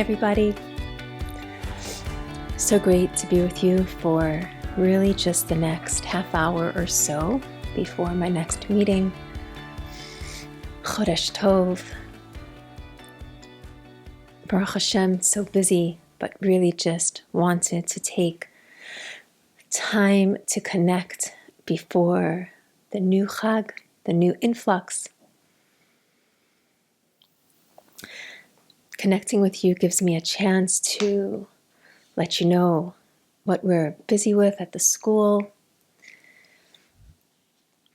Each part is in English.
everybody. So great to be with you for really just the next half hour or so before my next meeting. Chodesh Tov. Baruch Hashem, so busy, but really just wanted to take time to connect before the new Chag, the new influx. Connecting with you gives me a chance to let you know what we're busy with at the school,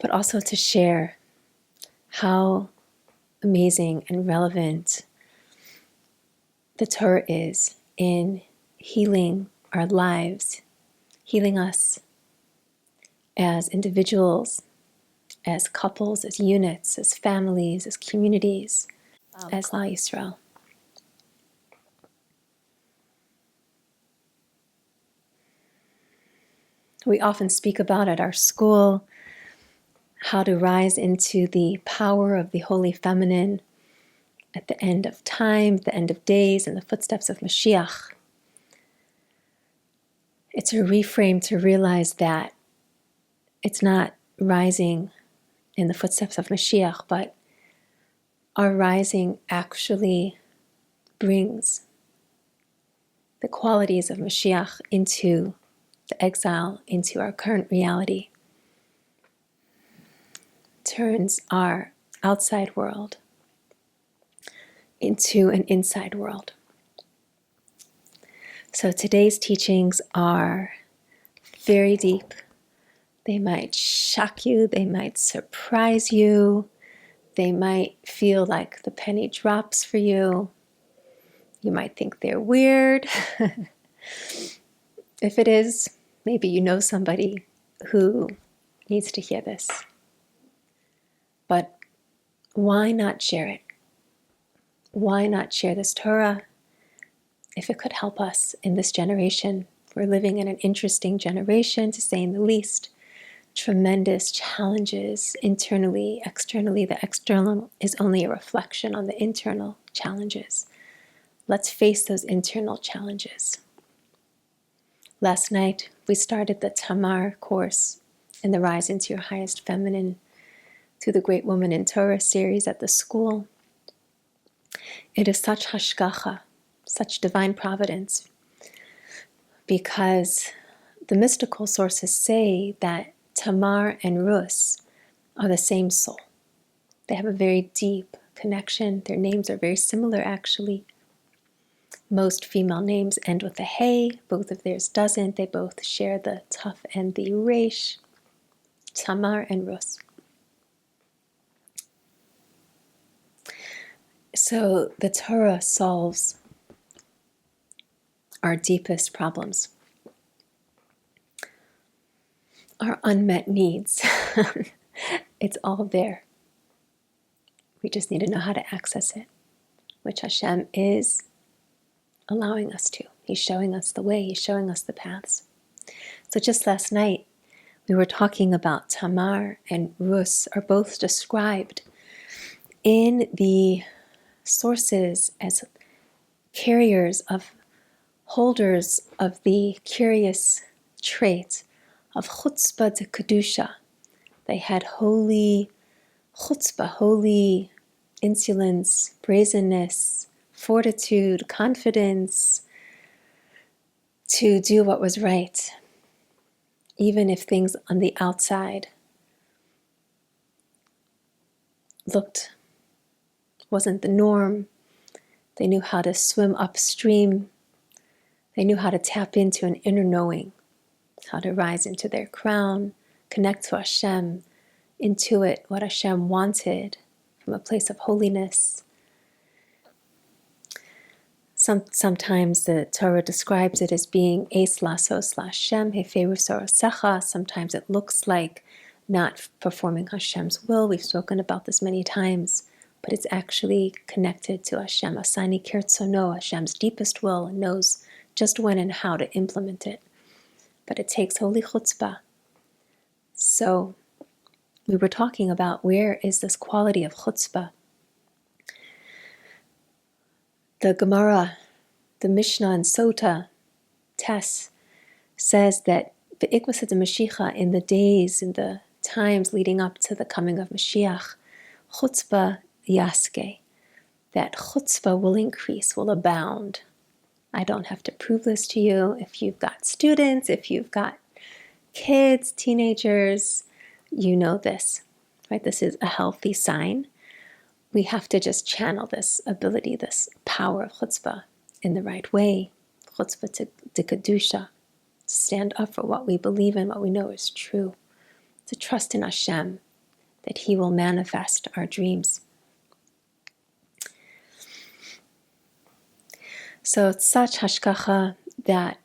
but also to share how amazing and relevant the Torah is in healing our lives, healing us as individuals, as couples, as units, as families, as communities, as Klal Yisrael. We often speak about at our school how to rise into the power of the Holy Feminine at the end of time, the end of days, in the footsteps of Mashiach. It's a reframe to realize that it's not rising in the footsteps of Mashiach, but our rising actually brings the qualities of Mashiach into the exile, into our current reality, turns our outside world into an inside world. So today's teachings are very deep. They might shock you, they might surprise you, they might feel like the penny drops for you. You might think they're weird. If it is, maybe you know somebody who needs to hear this. But why not share it? Why not share this Torah if it could help us in this generation? We're living in an interesting generation, to say the least. Tremendous challenges internally, externally. The external is only a reflection on the internal challenges. Let's face those internal challenges. Last night, we started the Tamar course in the Rise into Your Highest Feminine through the Great Woman in Torah series at the school. It is such hashgacha, such divine providence, because the mystical sources say that Tamar and Ruth are the same soul. They have a very deep connection. Their names are very similar, actually. Most female names end with a hey. Both of theirs doesn't. They both share the tuf and the resh. Tamar and Ruth. So the Torah solves our deepest problems, our unmet needs. It's all there. We just need to know how to access it, which Hashem is allowing us to. He's showing us the way. He's showing us the paths. So just last night, we were talking about Tamar and Ruth are both described in the sources as carriers of holders of the curious trait of chutzpah de kedusha. They had holy chutzpah, holy insolence, brazenness, fortitude, confidence to do what was right, even if things on the outside wasn't the norm. They knew how to swim upstream. They knew how to tap into an inner knowing, how to rise into their crown, connect to Hashem, intuit what Hashem wanted from a place of holiness. Sometimes the Torah describes it as being Eis Lasos Lashem Heferu Sorosecha. Sometimes it looks like not performing Hashem's will. We've spoken about this many times, but it's actually connected to Hashem. Asani Kirtzono, Hashem's deepest will, and knows just when and how to implement it. But it takes holy chutzpah. So we were talking about where is this quality of chutzpah. The Gemara the Mishnah in Sota, Tess, says that the Ikvasat Mashiach, in the days, in the times leading up to the coming of Mashiach, chutzpah yaske, that chutzpah will increase, will abound. I don't have to prove this to you. If you've got students, if you've got kids, teenagers, you know this, right? This is a healthy sign. We have to just channel this ability, this power of chutzpah in the right way. Chutzpah to kedusha, to stand up for what we believe in, what we know is true, to trust in Hashem, that He will manifest our dreams. So it's such hashkacha that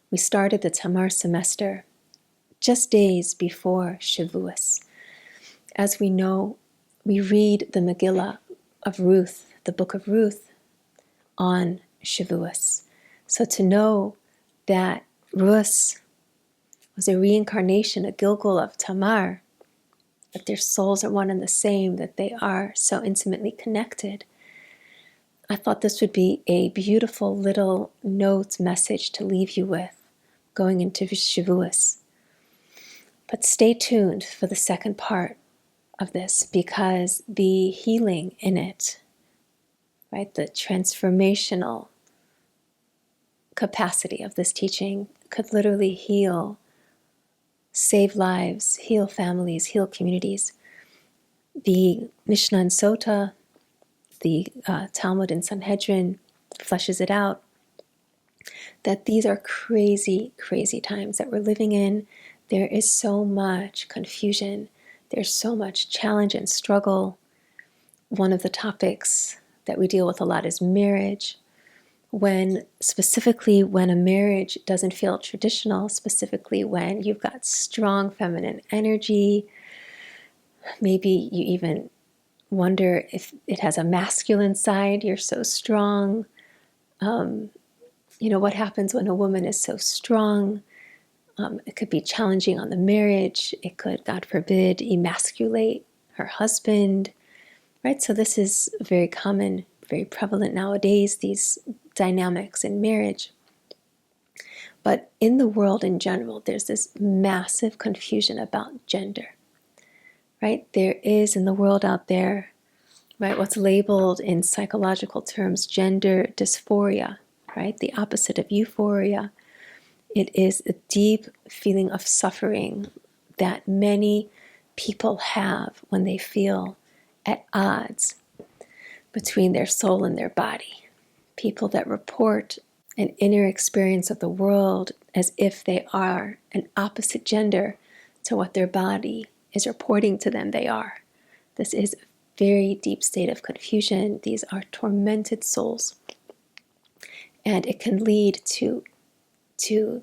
we started the Tamar semester just days before Shavuos. As we know, we read the Megillah of Ruth, the book of Ruth, on Shavuos. So to know that Ruth was a reincarnation, a Gilgul of Tamar, that their souls are one and the same, that they are so intimately connected, I thought this would be a beautiful little note message to leave you with going into Shavuos. But stay tuned for the second part of this, because the healing in it, right, the transformational capacity of this teaching could literally heal, save lives, heal families, heal communities. The Mishnah in Sota, the Talmud in Sanhedrin fleshes it out, that these are crazy, crazy times that we're living in. There is so much confusion. There's so much challenge and struggle. One of the topics that we deal with a lot is marriage. Specifically when a marriage doesn't feel traditional, specifically when you've got strong feminine energy, maybe you even wonder if it has a masculine side, you're so strong. What happens when a woman is so strong? It could be challenging on the marriage. It could, God forbid, emasculate her husband, right? So this is very common, very prevalent nowadays, these dynamics in marriage. But in the world in general, there's this massive confusion about gender, right? There is in the world out there, right, what's labeled in psychological terms gender dysphoria, right? The opposite of euphoria. It is a deep feeling of suffering that many people have when they feel at odds between their soul and their body. People that report an inner experience of the world as if they are an opposite gender to what their body is reporting to them they are. This is a very deep state of confusion. These are tormented souls. And it can lead to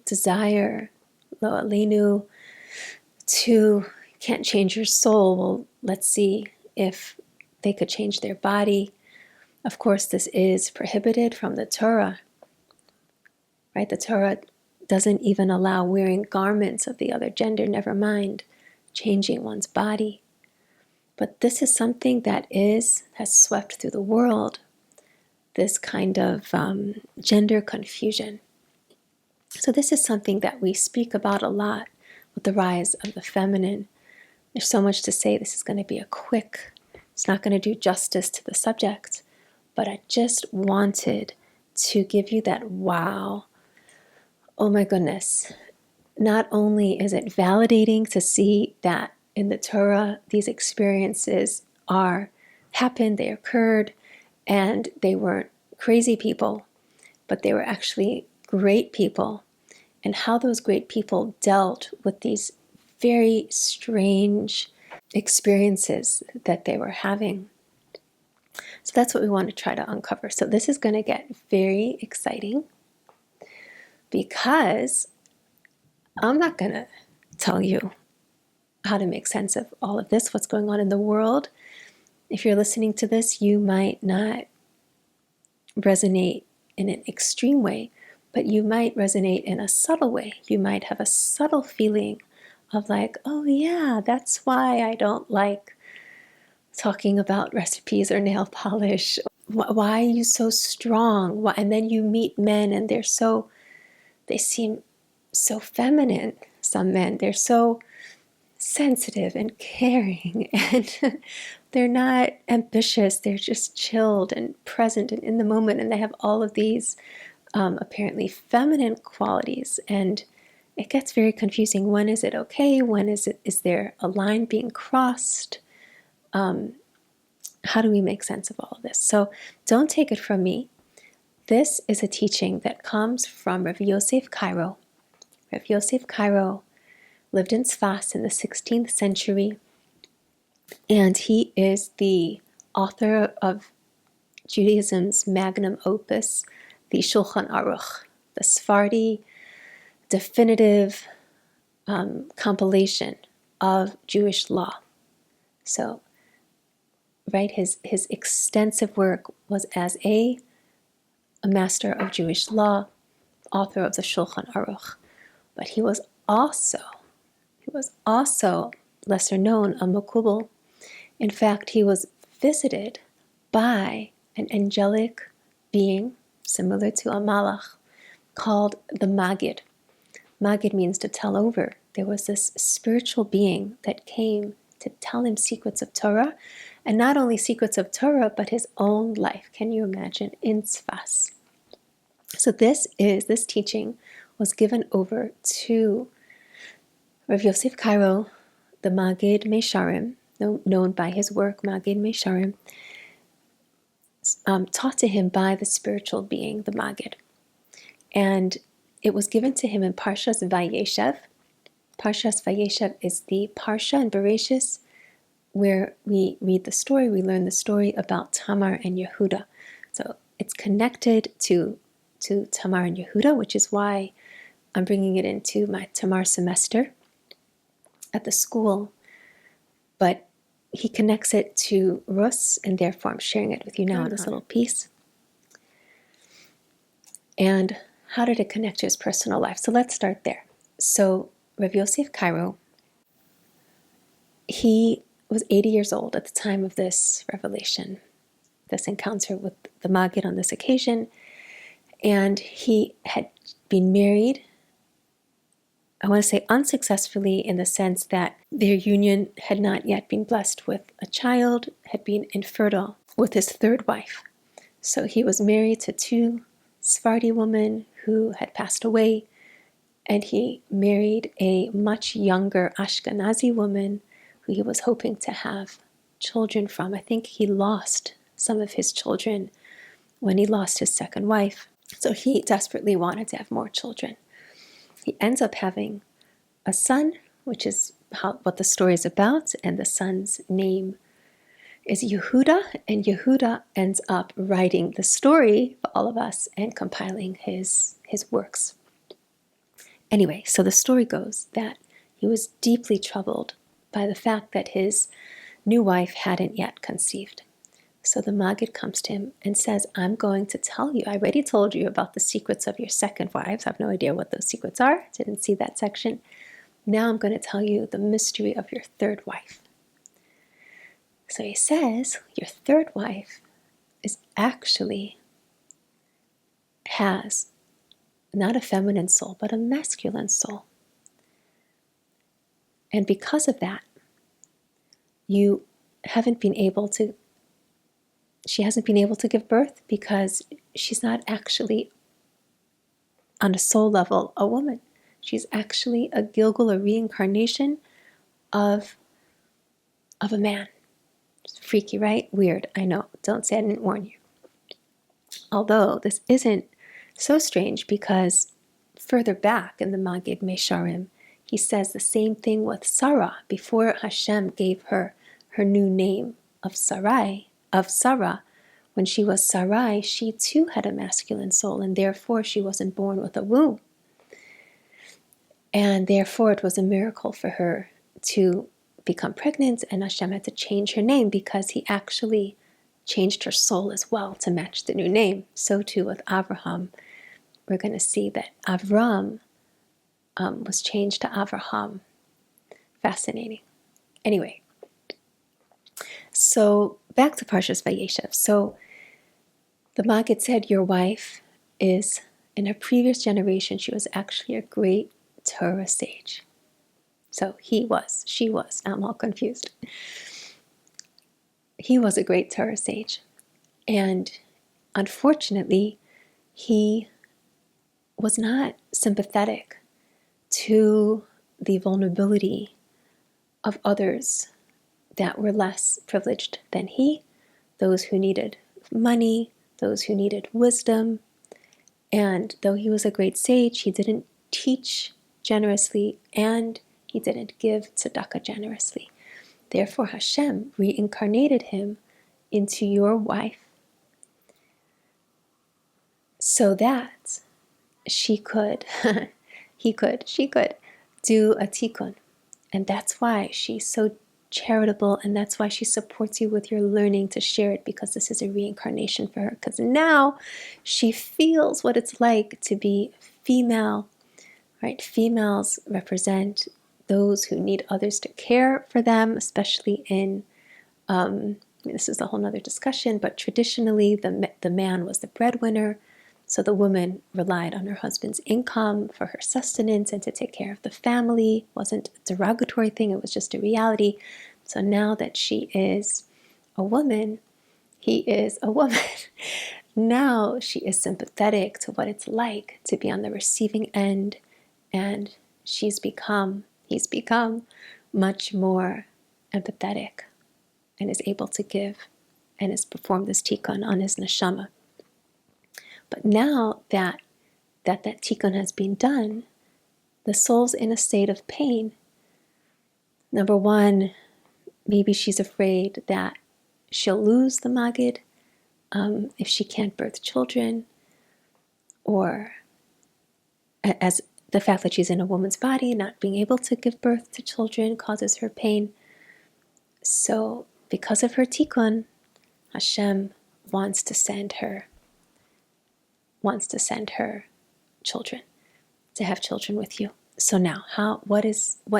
desire, lo aleinu, to can't change your soul. Well, let's see if they could change their body. Of course, this is prohibited from the Torah, right? The Torah doesn't even allow wearing garments of the other gender, never mind changing one's body. But this is something that has swept through the world, this kind of gender confusion. So this is something that we speak about a lot with the rise of the feminine. There's so much to say. This is going to be it's not going to do justice to the subject, but I just wanted to give you that wow. Oh my goodness. Not only is it validating to see that in the Torah, these experiences happened, they occurred, and they weren't crazy people, but they were actually great people, and how those great people dealt with these very strange experiences that they were having. So that's what we want to try to uncover. So this is going to get very exciting, because I'm not going to tell you how to make sense of all of this, what's going on in the world. If you're listening to this, you might not resonate in an extreme way, but you might resonate in a subtle way. You might have a subtle feeling of like, oh yeah, that's why I don't like talking about recipes or nail polish Why are you so strong? Why? And then you meet men and they seem so feminine. Some men, they're so sensitive and caring, and they're not ambitious. They're just chilled and present and in the moment, and they have all of these apparently feminine qualities. And it gets very confusing. When is it okay? When is there a line being crossed? How do we make sense of all of this? So don't take it from me. This is a teaching that comes from Rav Yosef Karo. Rav Yosef Karo lived in Sfas in the 16th century, and he is the author of Judaism's magnum opus, the Shulchan Aruch, the Sephardi definitive compilation of Jewish law. So, right, his extensive work was as a master of Jewish law, author of the Shulchan Aruch, but he was also lesser known, a Makubal. In fact, he was visited by an angelic being similar to a Malach called the Magid. Magid means to tell over. There was this spiritual being that came to tell him secrets of Torah, and not only secrets of Torah, but his own life. Can you imagine? In Sfas. So this teaching was given over to Rav Yosef Karo, the Magid Mesharim, known by his work, Magid Mesharim, taught to him by the spiritual being, the Magid. And it was given to him in Parshas Vayeshev. Parshas Vayeshev is the Parsha in Bereshis where we read the story, we learn the story about Tamar and Yehuda. So it's connected to Tamar and Yehuda, which is why I'm bringing it into my Tamar semester at the school. But he connects it to Ruth, and therefore I'm sharing it with you now in this little piece. And how did it connect to his personal life? So let's start there. So Rav Yosef Karo, he was 80 years old at the time of this revelation, this encounter with the Magid on this occasion. And he had been married, I want to say unsuccessfully, in the sense that their union had not yet been blessed with a child, had been infertile with his third wife. So he was married to two Sephardi women who had passed away, and he married a much younger Ashkenazi woman who he was hoping to have children from. I think he lost some of his children when he lost his second wife. So he desperately wanted to have more children. He ends up having a son, which is what the story is about, and the son's name is Yehuda, and Yehuda ends up writing the story for all of us and compiling his works. Anyway, so the story goes that he was deeply troubled by the fact that his new wife hadn't yet conceived. So the Magid comes to him and says, I'm going to tell you, I already told you about the secrets of your second wives. I have no idea what those secrets are. Didn't see that section. Now I'm going to tell you the mystery of your third wife. So he says, your third wife has not a feminine soul, but a masculine soul. And because of that, she hasn't been able to give birth because she's not actually, on a soul level, a woman. She's actually a Gilgul, a reincarnation of a man. It's freaky, right? Weird, I know. Don't say I didn't warn you. Although this isn't so strange, because further back in the Magid Mesharim, he says the same thing with Sarah. Before Hashem gave her new name of Sarah, when she was Sarai, she too had a masculine soul, and therefore she wasn't born with a womb. And therefore it was a miracle for her to become pregnant, and Hashem had to change her name because he actually changed her soul as well to match the new name. So too with Abraham. We're going to see that Avram was changed to Avraham. Fascinating. Anyway, so back to Parshas Vayeshev. So The Maggid said, your wife is, in her previous generation, she was actually a great Torah sage. So she was, I'm all confused. He was a great Torah sage. And unfortunately, he was not sympathetic to the vulnerability of others that were less privileged than he, those who needed money, those who needed wisdom. And though he was a great sage, he didn't teach generously and he didn't give tzedakah generously. Therefore, Hashem reincarnated him into your wife so that she could do a tikkun. And that's why she's so charitable, and that's why she supports you with your learning to share it, because this is a reincarnation for her. Because now she feels what it's like to be female, right? Females represent those who need others to care for them, especially in, this is a whole nother discussion, but traditionally the man was the breadwinner. So the woman relied on her husband's income for her sustenance and to take care of the family. It wasn't a derogatory thing, it was just a reality. So now that she is a woman, he is a woman. Now she is sympathetic to what it's like to be on the receiving end, and he's become much more empathetic and is able to give and has performed this tikkun on his neshama. But now that tikkun has been done, the soul's in a state of pain. Number one, maybe she's afraid that she'll lose the Maggid if she can't birth children, or as the fact that she's in a woman's body, not being able to give birth to children causes her pain. So because of her tikkun, Hashem wants to send her children, to have children with you. So now, what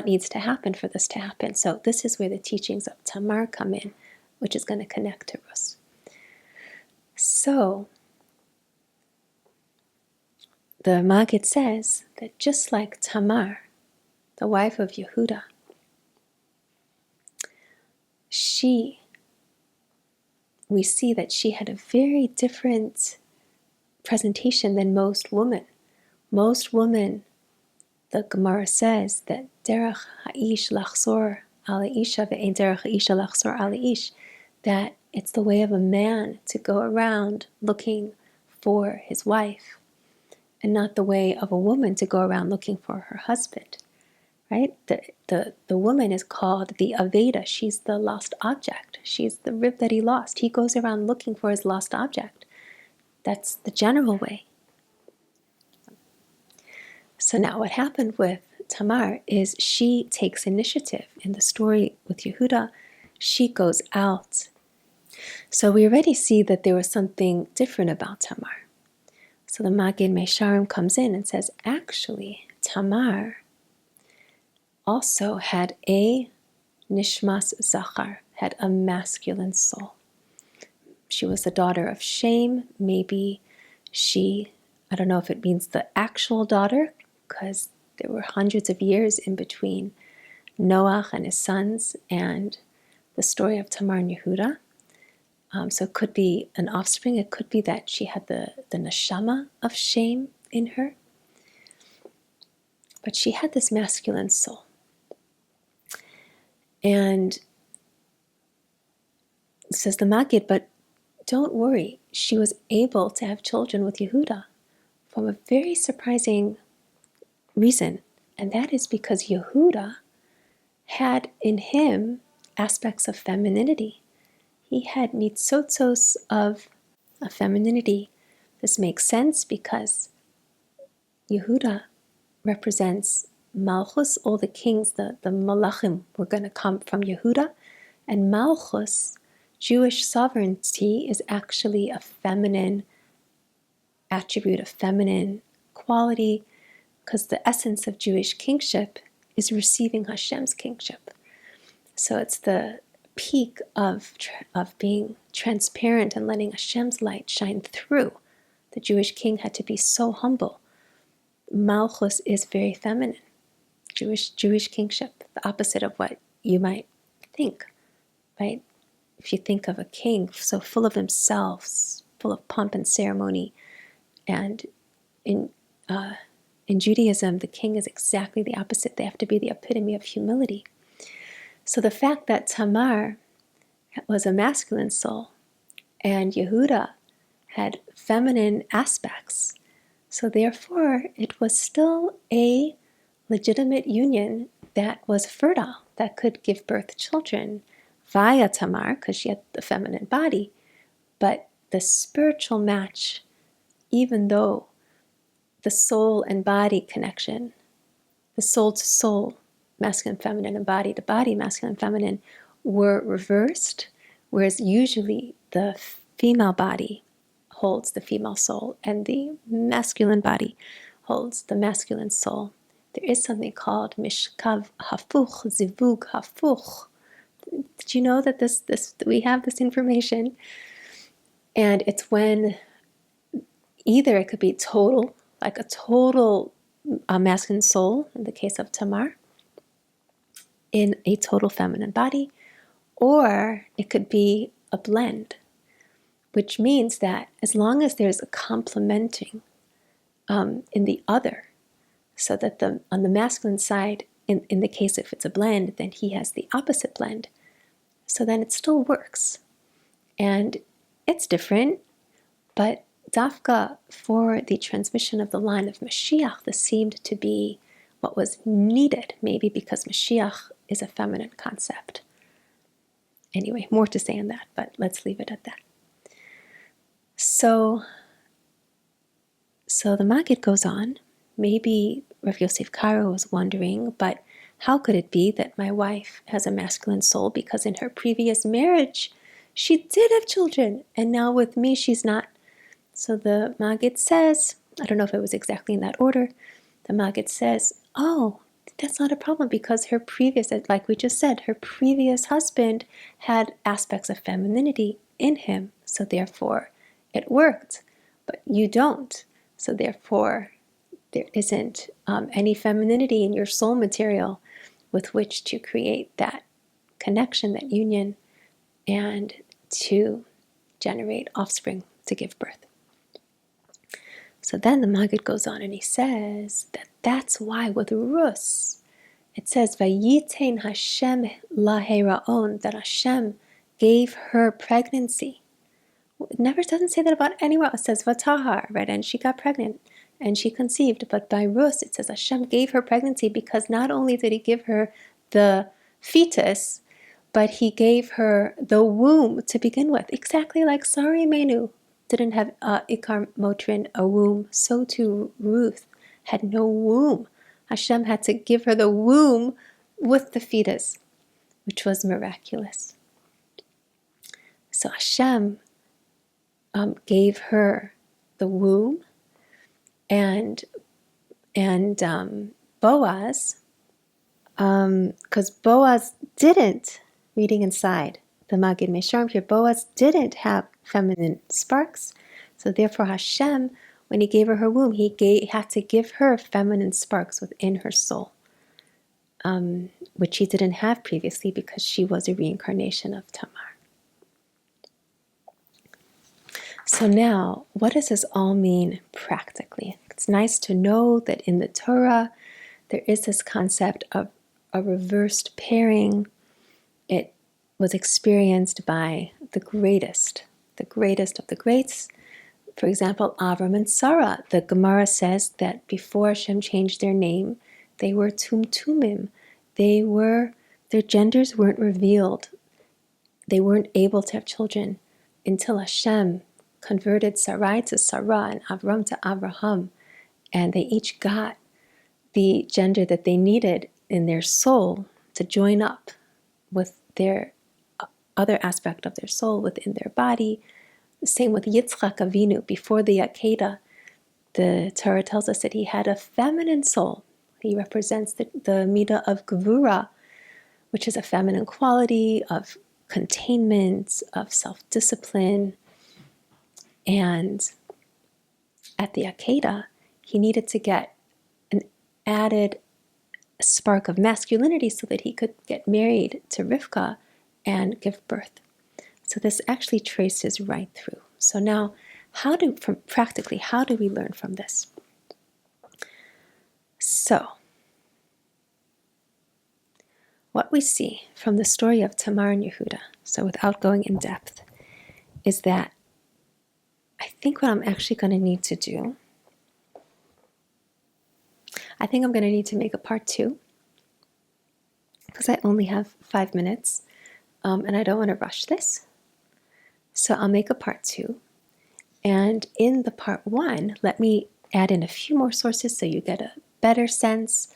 needs to happen for this to happen? So this is where the teachings of Tamar come in, which is going to connect to Ruth. So the Maggid says that just like Tamar, the wife of Yehuda, we see that she had a very different presentation than most women. Most women, the Gemara says that derech ha'ish lachzor al ha'isha ve'ein derech ha'isha lachzor al ha'ish, that it's the way of a man to go around looking for his wife, and not the way of a woman to go around looking for her husband, right? The woman is called the Aveda. She's the lost object. She's the rib that he lost. He goes around looking for his lost object. That's the general way. So now what happened with Tamar is she takes initiative. In the story with Yehuda, she goes out. So we already see that there was something different about Tamar. So the Maggid Mesharim comes in and says, actually, Tamar also had a nishmas zachar, had a masculine soul. She was the daughter of Shem. Maybe I don't know if it means the actual daughter, because there were hundreds of years in between Noach and his sons and the story of Tamar and Yehuda. So it could be an offspring. It could be that she had the neshama of Shem in her. But she had this masculine soul. And says the Maggid, but don't worry, she was able to have children with Yehuda from a very surprising reason. And that is because Yehuda had in him aspects of femininity. He had nitzotzos of femininity. This makes sense because Yehuda represents Malchus. All the kings, the Malachim, were going to come from Yehuda. And Malchus, Jewish sovereignty, is actually a feminine attribute, a feminine quality, because the essence of Jewish kingship is receiving Hashem's kingship. So it's the peak of being transparent and letting Hashem's light shine through. The Jewish king had to be so humble. Malchus is very feminine. Jewish kingship, the opposite of what you might think, right? If you think of a king so full of himself, full of pomp and ceremony, and in Judaism, the king is exactly the opposite. They have to be the epitome of humility. So the fact that Tamar was a masculine soul and Yehuda had feminine aspects, so therefore it was still a legitimate union that was fertile, that could give birth to children via Tamar, because she had the feminine body. But the spiritual match, even though the soul and body connection, the soul to soul, masculine, feminine, and body to body, masculine, feminine, were reversed, whereas usually the female body holds the female soul and the masculine body holds the masculine soul. There is something called mishkav hafuch, zivug hafuch. Did you know that we have this information? And it's when either it could be total, like a total masculine soul, in the case of Tamar, in a total feminine body, or it could be a blend, which means that as long as there's a complementing in the other, so that on the masculine side, in the case if it's a blend, then he has the opposite blend, so then it still works. And it's different, but Dafka, for the transmission of the line of Mashiach, this seemed to be what was needed, maybe because Mashiach is a feminine concept. Anyway, more to say on that, but let's leave it at that. So the Maggid goes on. Maybe Rav Yosef Karo was wondering, but how could it be that my wife has a masculine soul? Because in her previous marriage, she did have children, and now with me, she's not. So the Maggid says, I don't know if it was exactly in that order, the Maggid says, oh, that's not a problem, because her previous, like we just said, her previous husband had aspects of femininity in him, so therefore it worked, but you don't. So therefore, there isn't any femininity in your soul material with which to create that connection, that union, and to generate offspring to give birth. So then the Maggid goes on and he says that that's why with Ruth, it says, Vayitein Hashem laheraon, that Hashem gave her pregnancy. It never doesn't say that about anywhere else. It says Vatahar, right? And she got pregnant and she conceived. But by Ruth, it says Hashem gave her pregnancy, because not only did he give her the fetus, but he gave her the womb to begin with. Exactly like Sari Menu didn't have Ikar Motrin, a womb, so too Ruth had no womb. Hashem had to give her the womb with the fetus, which was miraculous. So Hashem gave her the womb, and Boaz, because Boaz didn't, reading inside the Maggid Mesharim here, Boaz didn't have feminine sparks, so therefore Hashem, when he gave her her womb, he had to give her feminine sparks within her soul, which he didn't have previously because she was a reincarnation of Tamar. So now, what does this all mean practically? It's nice to know that in the Torah, there is this concept of a reversed pairing. It was experienced by the greatest of the greats. For example, Avram and Sarah. The Gemara says that before Hashem changed their name, they were tumtumim. Their genders weren't revealed. They weren't able to have children until Hashem converted Sarai to Sarah and Avram to Abraham, and they each got the gender that they needed in their soul to join up with their other aspect of their soul within their body. The same with Yitzchak Avinu. Before the Akedah, the Torah tells us that he had a feminine soul. He represents the midah of Gevura, which is a feminine quality of containment, of self-discipline. And at the Akedah, he needed to get an added spark of masculinity so that he could get married to Rivka and give birth. So this actually traces right through. So now, practically, how do we learn from this? So, what we see from the story of Tamar and Yehuda, so without going in depth, is that I think what I'm actually going to need to do, I think I'm going to need to make a part 2, because I only have 5 minutes, and I don't want to rush this. So I'll make a part 2. And in the part 1, let me add in a few more sources so you get a better sense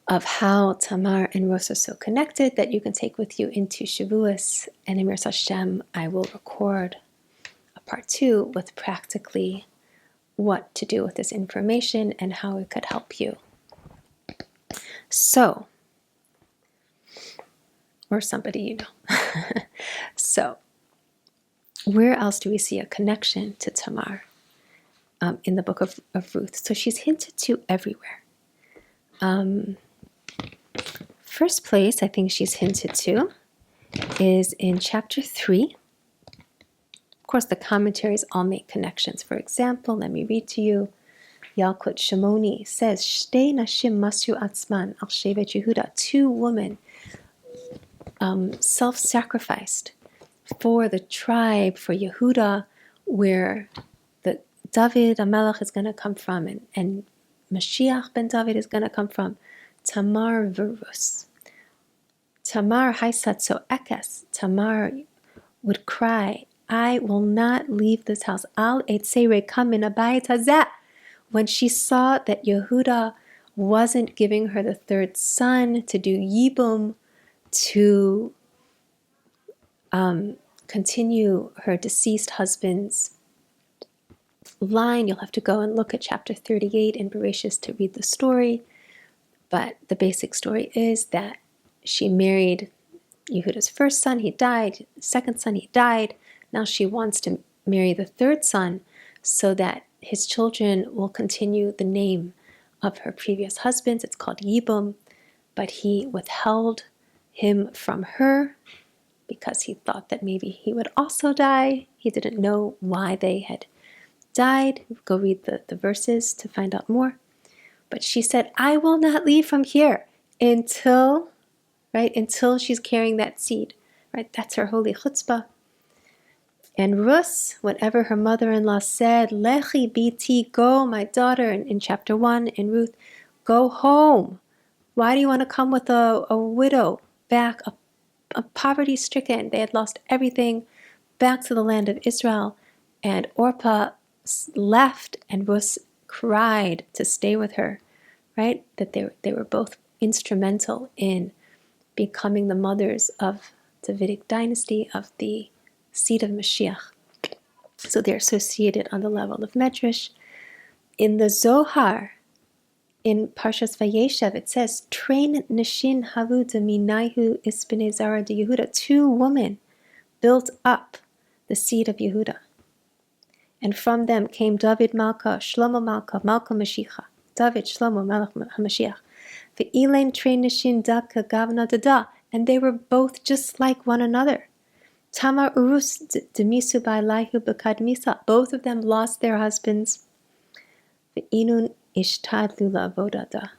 of how Tamar and Ruth are so connected that you can take with you into Shavuos. And in Mirza Hashem, I will record a part 2 with practically what to do with this information and how it could help you. So, or somebody you know. So, where else do we see a connection to Tamar in the book of Ruth? So she's hinted to everywhere. First place I think she's hinted to is in chapter 3. Of course, the commentaries all make connections. For example, let me read to you. Yalkut Shimoni says, Shtei nashim masu atzman al shevet Yehuda. 2 women self-sacrificed for the tribe, for Yehuda, where the David HaMelech is going to come from, and Mashiach ben David is going to come from. Tamar v'Rus. Tamar haisatso ekes. Tamar would cry, I will not leave this house. Al etzere kam min habayit hazeh. When she saw that Yehuda wasn't giving her the 3rd son to do yibum, to continue her deceased husband's line. You'll have to go and look at chapter 38 in Bereshis to read the story. But the basic story is that she married Yehuda's 1st son, he died. 2nd son, he died. Now she wants to marry the 3rd son so that his children will continue the name of her previous husbands. It's called Yibum, but he withheld him from her because he thought that maybe he would also die. He didn't know why they had died. Go read the verses to find out more. But she said, I will not leave from here until she's carrying that seed. Right? That's her holy chutzpah. And Ruth, whatever her mother-in-law said, Lechi biti, go, my daughter, in chapter 1 in Ruth, go home. Why do you want to come with a widow back, a poverty-stricken? They had lost everything, back to the land of Israel. And Orpah left, and Ruth cried to stay with her, right? That they were both instrumental in becoming the mothers of the Davidic dynasty, of the seed of Mashiach. So they're associated on the level of Medrash. In the Zohar, in Parshas Vayeshev, it says, Train Nishin Havu Deminaihu Ispene Zara de Yehuda. 2 women built up the seed of Yehuda. And from them came David Malka, Shlomo Malka, Malka Mashiach. David, Shlomo, Malach HaMashiach. Ve'ilein Train Nishin Daka Gavna Dada. And they were both just like one another. Tamar Urus Demisu Bailahu Bakadmisa. Both of them lost their husbands. Ve'inun Ishtadlu Lavodada.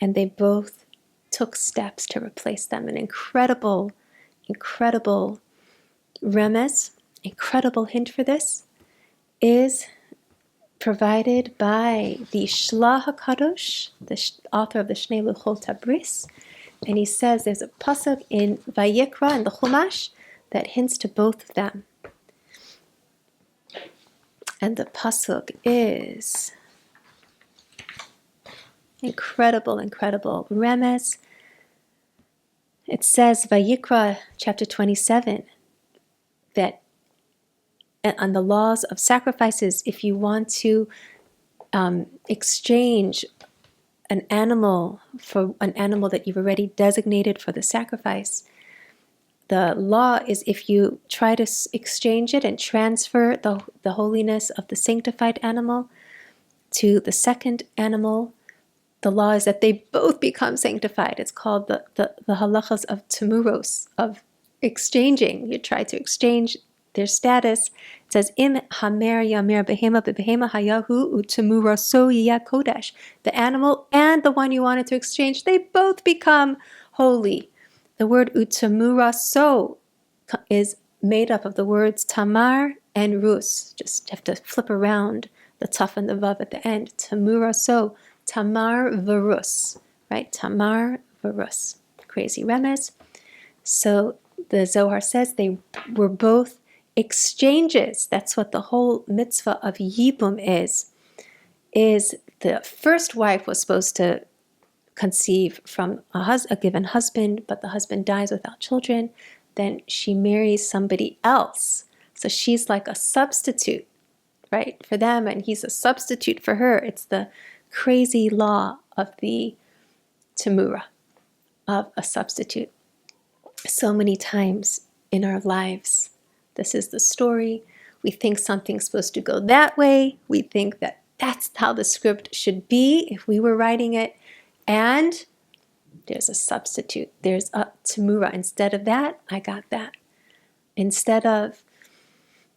And they both took steps to replace them. An incredible remez, incredible hint for this is provided by the Shlah HaKadosh, the author of the Shnei Luchot HaBris. And he says there's a pasuk in Vayikra, in the Chumash, that hints to both of them. And the pasuk is incredible remez. It says, Vayikra, chapter 27, that on the laws of sacrifices, if you want to exchange an animal for an animal that you've already designated for the sacrifice, the law is if you try to exchange it and transfer the holiness of the sanctified animal to the second animal, the law is that they both become sanctified. It's called the halachas of temuros, of exchanging. You try to exchange their status. It says, Im hamer yamer behema bebehema hayahu utemuraso yiyah kodesh. The animal and the one you wanted to exchange, they both become holy. The word utemuraso is made up of the words Tamar and Ruth. Just have to flip around the taf and the vav at the end. Temuraso. Tamar v'Rus, right? Tamar v'Rus. Crazy remez. So the Zohar says they were both exchanges. That's what the whole mitzvah of Yibum is the first wife was supposed to conceive from a given husband, but the husband dies without children. Then she marries somebody else. So she's like a substitute, right, for them, and he's a substitute for her. It's the crazy law of the Temura, of a substitute. So many times in our lives, this is the story. We think something's supposed to go that way. We think that that's how the script should be if we were writing it. And there's a substitute. There's a Temura. Instead of that, I got that. Instead of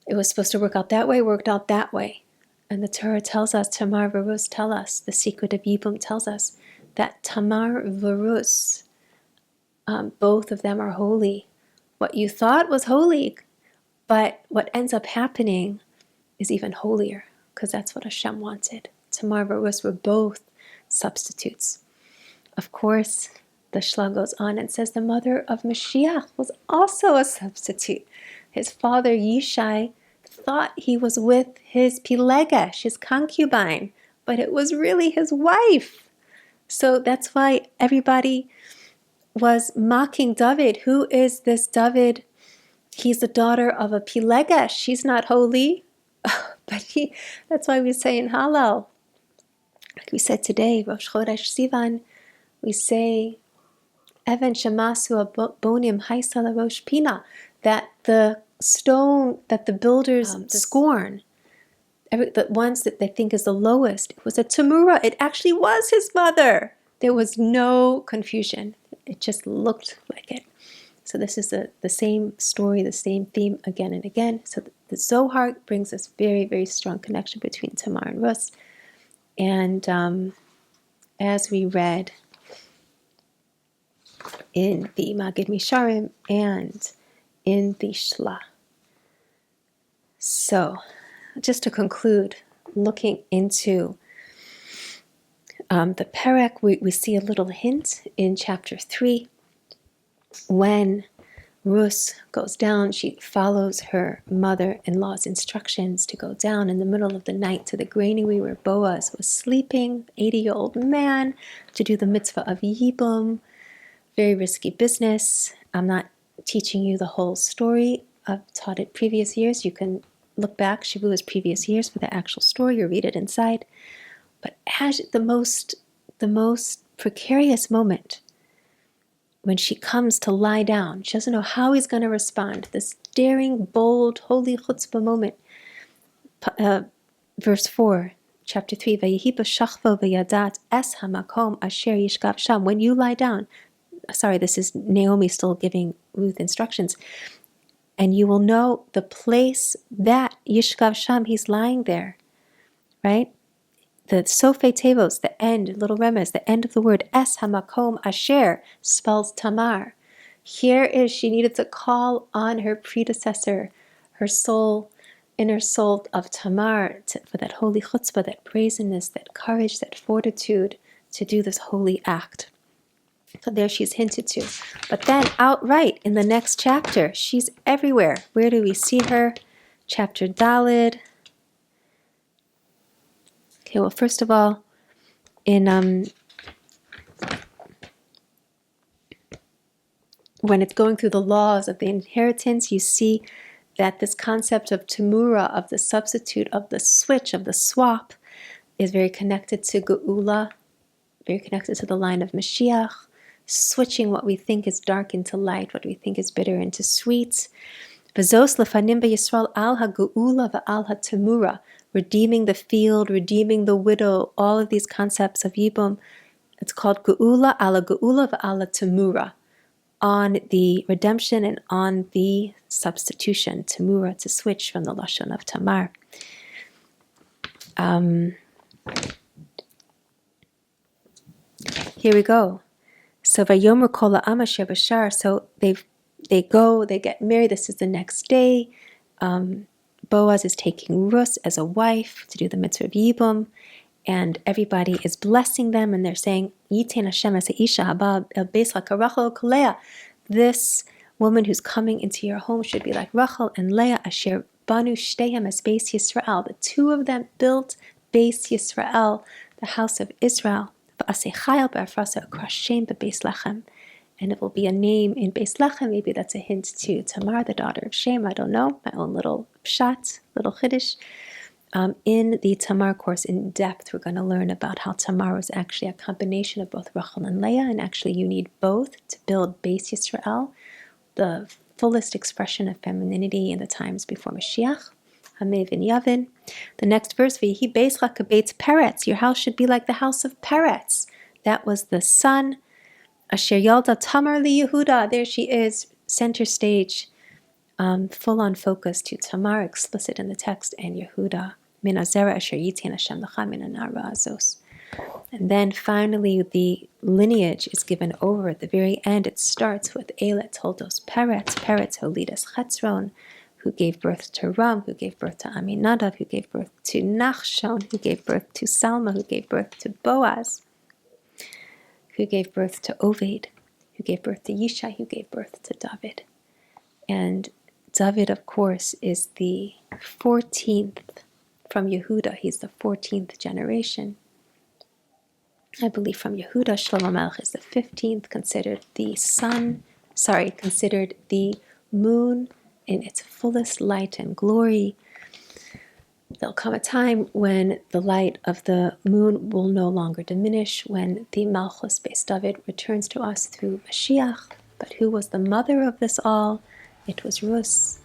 it was supposed to work out that way, worked out that way. And the Torah tells us, Tamar v'Rus tell us, the secret of Yibum tells us that Tamar v'Rus, both of them are holy. What you thought was holy, but what ends up happening is even holier, because that's what Hashem wanted. Tamar v'Rus were both substitutes. Of course, the Shla goes on and says the mother of Mashiach was also a substitute. His father Yishai thought he was with his Pilegesh, his concubine, but it was really his wife. So that's why everybody was mocking David. Who is this David? He's the daughter of a Pilegesh. She's not holy. But that's why we say in Hallel, like we said today, Rosh Chodesh Sivan, we say, Even shemasu abonim haisala rosh pina, that the stone that the builders scorn, the ones that they think is the lowest, it was a Temura. It actually was his mother. There was no confusion. It just looked like it. So this is the same story, the same theme again and again. So the Zohar brings us very, very strong connection between Tamar and Ruth. And as we read in the Magid Misharim and in the Shla. So, just to conclude, looking into the Perek, we see a little hint in chapter 3. When Ruth goes down, she follows her mother-in-law's instructions to go down in the middle of the night to the granary where Boaz was sleeping, 80-year-old man, to do the mitzvah of Yibum. Very risky business. I'm not teaching you the whole story. I've taught it previous years. You can look back, Shavuos previous years, for the actual story, or read it inside. But as the most precarious moment, when she comes to lie down, she doesn't know how he's going to respond. This daring, bold, holy chutzpah moment. Verse 4, chapter 3, Vayehi b'shachvo v'yadat es hamakom asher yishkav sham. When you lie down, sorry, this is Naomi still giving Ruth instructions, and you will know the place that Yishkav Sham, he's lying there, right? The Sofei Tevos, the end, little remez, the end of the word Es Hamakom Asher spells Tamar. Here is, she needed to call on her predecessor, her soul, inner soul of Tamar, for that holy chutzpah, that brazenness, that courage, that fortitude to do this holy act. So there she's hinted to. But then outright in the next chapter, she's everywhere. Where do we see her? Chapter Daled. Okay, well, first of all, in when it's going through the laws of the inheritance, you see that this concept of Temura, of the substitute, of the switch, of the swap, is very connected to Geula, very connected to the line of Mashiach. switching what we think is dark into light, what we think is bitter into sweet. V'zos lefanim b'Yisrael al ha'geula v'al ha'temura, redeeming the field, redeeming the widow, all of these concepts of Yibum. It's called geula ala geula v'ala temura, on the redemption and on the substitution. Temura, to switch from the lashon of Tamar. Here we go. So vayomer kol ha'am asher b'shar. So they go, they get married. This is the next day. Boaz is taking Ruth as a wife to do the mitzvah of Yibum, and everybody is blessing them, and they're saying, Yitain Hashem es ha'isha haba el beis ha'karachel kolea. This woman who's coming into your home should be like Rachel and Leah, asher banu shtehem es beis Yisrael. The two of them built beis Yisrael, the house of Israel. V'asei be'afrasa akras shem bebeis lechem. And it will be a name in Beis Lechem. Maybe that's a hint to Tamar, the daughter of Shem. I don't know. My own little pshat, little chiddush. In the Tamar course, in depth, we're going to learn about how Tamar was actually a combination of both Rachel and Leah, and actually you need both to build Beis Yisrael, the fullest expression of femininity in the times before Mashiach. Hamev and Yavin. The next verse, V'yihi beis ka'beis Peretz. Your house should be like the house of Peretz. That was the son. Asher yalda Tamar li Yehuda. There she is, center stage, full-on focus to Tamar, explicit in the text, and Yehuda. Min azera asher yitain Hashem lecha min hanara azos. And then finally the lineage is given over. At the very end it starts with Elet Toldos Peretz, Peretz Holidas Chetzron, who gave birth to Ram, who gave birth to Aminadav, who gave birth to Nachshon, who gave birth to Salma, who gave birth to Boaz, who gave birth to Oved, who gave birth to Yishai, who gave birth to David. And David, of course, is the 14th from Yehuda. He's the 14th generation. I believe from Yehuda, Shlomo Melech is the 15th, considered the moon in its fullest light and glory. There'll come a time when the light of the moon will no longer diminish, when the Malchus Beis David returns to us through Mashiach. But who was the mother of this all? It was Ruth,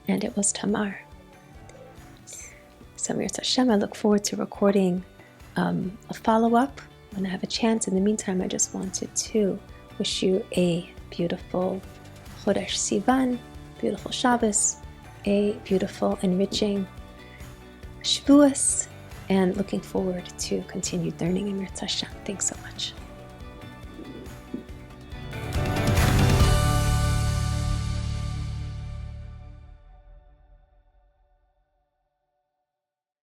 and it was Tamar. So Mirz Hashem, I look forward to recording a follow-up when I have a chance. In the meantime, I just wanted to wish you a beautiful Chodesh Sivan, beautiful Shabbos, a beautiful, enriching Shavuos, and looking forward to continued learning in Mirz Hashem. Thanks so much.